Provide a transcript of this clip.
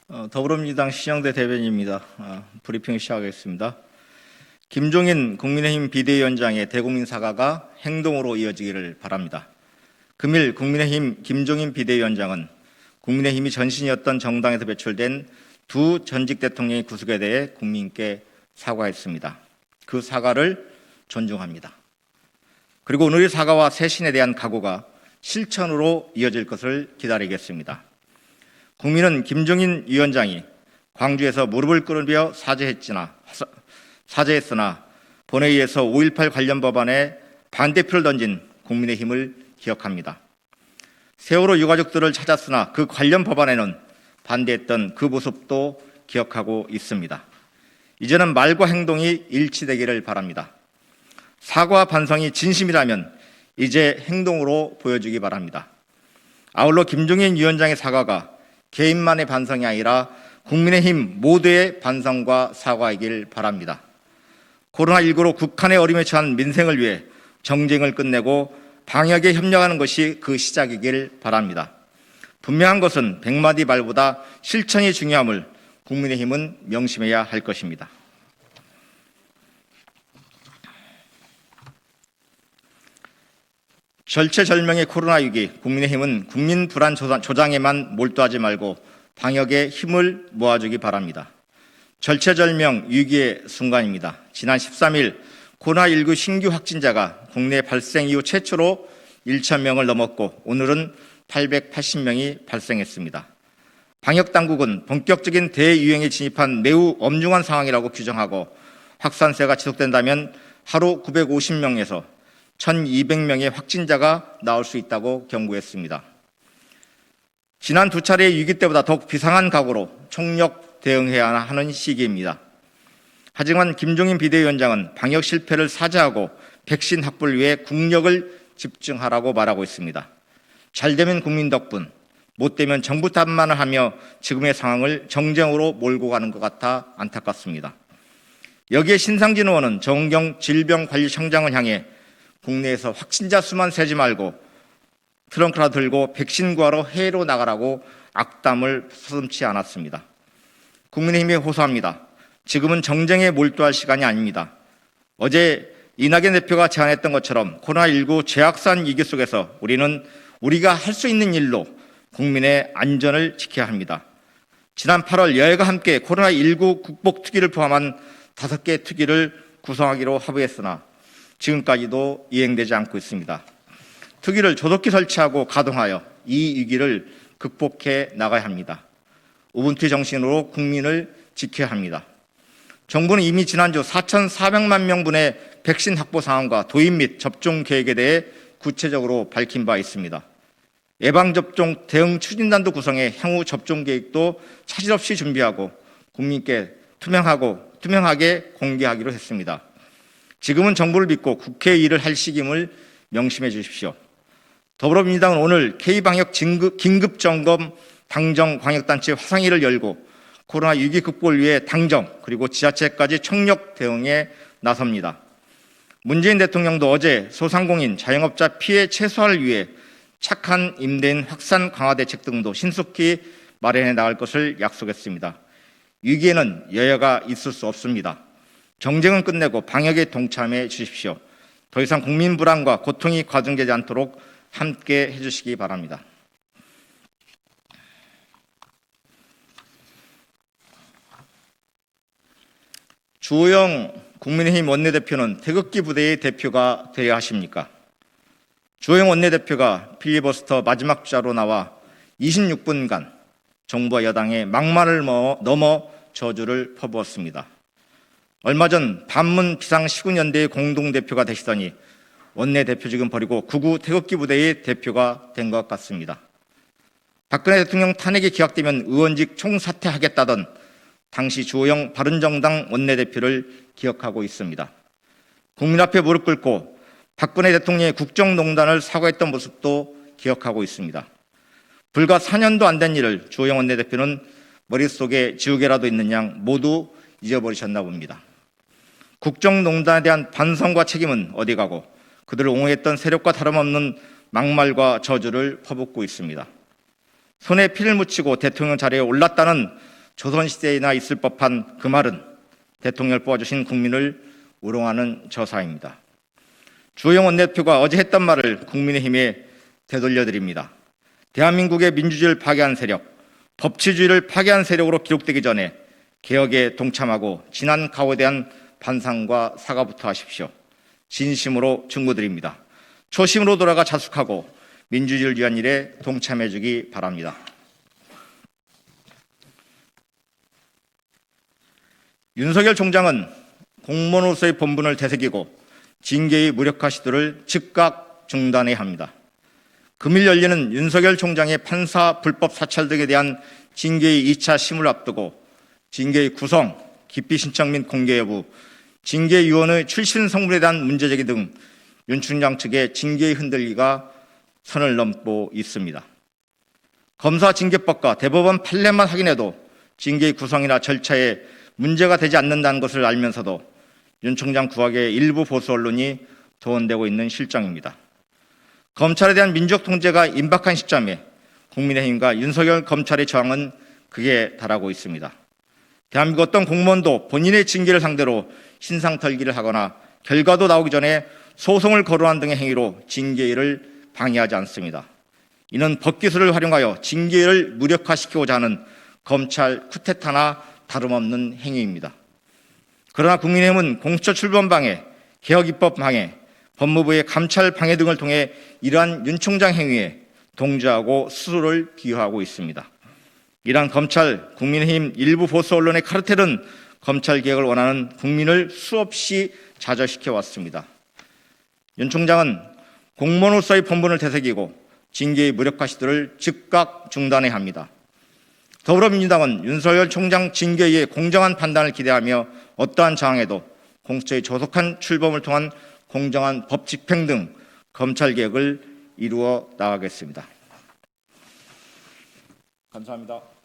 더불어민주당 신영대 대변인입니다. 브리핑 시작하겠습니다. 김종인 국민의힘 비대위원장의 대국민 사과가 행동으로 이어지기를 바랍니다. 금일 국민의힘 김종인 비대위원장은 국민의힘이 전신이었던 정당에서 배출된 두 전직 대통령의 구속에 대해 국민께 사과했습니다. 그 사과를 존중합니다. 그리고 오늘의 사과와 쇄신에 대한 각오가 실천으로 이어질 것을 기다리겠습니다. 국민은 김종인 위원장이 광주에서 무릎을 꿇으며 사죄했으나 본회의에서 5.18 관련 법안에 반대표를 던진 국민의힘을 기억합니다. 세월호 유가족들을 찾았으나 그 관련 법안에는 반대했던 그 모습도 기억하고 있습니다. 이제는 말과 행동이 일치되기를 바랍니다. 사과와 반성이 진심이라면 이제 행동으로 보여주기 바랍니다. 아울러 김종인 위원장의 사과가 개인만의 반성이 아니라 국민의힘 모두의 반성과 사과이길 바랍니다. 코로나19로 국한의 어림에 처한 민생을 위해 정쟁을 끝내고 방역에 협력하는 것이 그 시작이길 바랍니다. 분명한 것은 100마디 말보다 실천이 중요함을 국민의힘은 명심해야 할 것입니다. 절체절명의 코로나6기, 국민의힘은 국민 불안 조장에만 몰두하지 말고 방역에 힘을 모아주기 바랍니다. 절체절명 위기의 순간입니다. 지난 13일 코로나19 신규 확진자가 국내 발생 이후 최초로 1,000명을 넘었고 오늘은 880명이 발생했습니다. 방역당국은 본격적인 대유행에 진입한 매우 엄중한 상황이라고 규정하고 확산세가 지속된다면 하루 950명에서 1,200명의 확진자가 나올 수 있다고 경고했습니다. 지난 두 차례의 위기 때보다 더욱 비상한 각오로 총력 대응해야 하는 시기입니다. 하지만 김종인 비대위원장은 방역 실패를 사죄하고 백신 확보를 위해 국력을 집중하라고 말하고 있습니다. 잘 되면 국민 덕분, 못 되면 정부 탓만을 하며 지금의 상황을 정쟁으로 몰고 가는 것 같아 안타깝습니다. 여기에 신상진 의원은 정은경 질병관리청장을 향해 국내에서 확진자 수만 세지 말고 트렁크라 들고 백신 구하러 해외로 나가라고 악담을 서슴지 않았습니다. 국민의힘에 호소합니다. 지금은 정쟁에 몰두할 시간이 아닙니다. 어제 이낙연 대표가 제안했던 것처럼 코로나19 재확산 위기 속에서 우리는 우리가 할 수 있는 일로 국민의 안전을 지켜야 합니다. 지난 8월 여야가 함께 코로나19 극복 특위를 포함한 5개 특위를 구성하기로 합의했으나 지금까지도 이행되지 않고 있습니다. 특위를 조속히 설치하고 가동하여 이 위기를 극복해 나가야 합니다. 우분투의 정신으로 국민을 지켜야 합니다. 정부는 이미 지난주 4,400만 명분의 백신 확보 상황과 도입 및 접종 계획에 대해 구체적으로 밝힌 바 있습니다. 예방접종 대응 추진단도 구성해 향후 접종 계획도 차질 없이 준비하고 국민께 투명하게 공개하기로 했습니다. 지금은 정부를 믿고 국회의 일을 할 시기임을 명심해 주십시오. 더불어민주당은 오늘 K방역 긴급점검 당정 광역단체 화상회의를 열고 코로나 위기 극복을 위해 당정 그리고 지자체까지 총력 대응에 나섭니다. 문재인 대통령도 어제 소상공인, 자영업자 피해 최소화를 위해 착한 임대인 확산 강화 대책 등도 신속히 마련해 나갈 것을 약속했습니다. 위기에는 여야가 있을 수 없습니다. 정쟁은 끝내고 방역에 동참해 주십시오. 더 이상 국민 불안과 고통이 가중되지 않도록 함께 해주시기 바랍니다. 주호영 국민의힘 원내대표는 태극기 부대의 대표가 되어야 하십니까? 주호영 원내대표가 필리버스터 마지막 주자로 나와 26분간 정부와 여당의 막말을 넘어 저주를 퍼부었습니다. 얼마 전 반문 비상시군연대의 공동대표가 되시더니 원내대표직은 버리고 구구 태극기 부대의 대표가 된 것 같습니다. 박근혜 대통령 탄핵이 기각되면 의원직 총사퇴하겠다던 당시 주호영 바른정당 원내대표를 기억하고 있습니다. 국민 앞에 무릎 꿇고 박근혜 대통령의 국정농단을 사과했던 모습도 기억하고 있습니다. 불과 4년도 안 된 일을 주호영 원내대표는 머릿속에 지우개라도 있는 양 모두 잊어버리셨나 봅니다. 국정농단에 대한 반성과 책임은 어디 가고 그들을 옹호했던 세력과 다름없는 막말과 저주를 퍼붓고 있습니다. 손에 피를 묻히고 대통령 자리에 올랐다는 조선시대에나 있을 법한 그 말은 대통령을 뽑아주신 국민을 우롱하는 저사입니다. 주호영 원내대표가 어제 했던 말을 국민의힘에 되돌려드립니다. 대한민국의 민주주의를 파괴한 세력, 법치주의를 파괴한 세력으로 기록되기 전에 개혁에 동참하고 지난 가오에 대한 반성과 사과부터 하십시오. 진심으로 충고드립니다. 초심으로 돌아가 자숙하고 민주주의를 위한 일에 동참해 주기 바랍니다. 윤석열 총장은 공무원으로서의 본분을 되새기고 징계의 무력화 시도를 즉각 중단해야 합니다. 금일 열리는 윤석열 총장의 판사 불법 사찰 등에 대한 징계의 2차 심을 앞두고 징계의 구성, 기피 신청 및 공개 여부, 징계위원의 출신 성분에 대한 문제제기 등 윤 총장 측의 징계의 흔들기가 선을 넘고 있습니다. 검사 징계법과 대법원 판례만 확인해도 징계의 구성이나 절차에 문제가 되지 않는다는 것을 알면서도 윤 총장 구악의 일부 보수 언론이 도원되고 있는 실정입니다. 검찰에 대한 민족 통제가 임박한 시점에 국민의힘과 윤석열 검찰의 저항은 극에 달하고 있습니다. 대한민국 어떤 공무원도 본인의 징계를 상대로 신상털기를 하거나 결과도 나오기 전에 소송을 거론한 등의 행위로 징계를 방해하지 않습니다. 이는 법기술을 활용하여 징계를 무력화시키고자 하는 검찰 쿠데타나 다름없는 행위입니다. 그러나 국민의힘은 공수처 출범 방해, 개혁 입법 방해, 법무부의 감찰 방해 등을 통해 이러한 윤 총장 행위에 동조하고 스스로를 비호하고 있습니다. 이러한 검찰, 국민의힘 일부 보수 언론의 카르텔은 검찰 개혁을 원하는 국민을 수없이 좌절시켜 왔습니다. 윤 총장은 공무원으로서의 본분을 되새기고 징계의 무력화 시도를 즉각 중단해야 합니다. 더불어민주당은 윤석열 총장 징계의 공정한 판단을 기대하며 어떠한 저항에도 공수처의 조속한 출범을 통한 공정한 법 집행 등 검찰 개혁을 이루어 나가겠습니다. 감사합니다.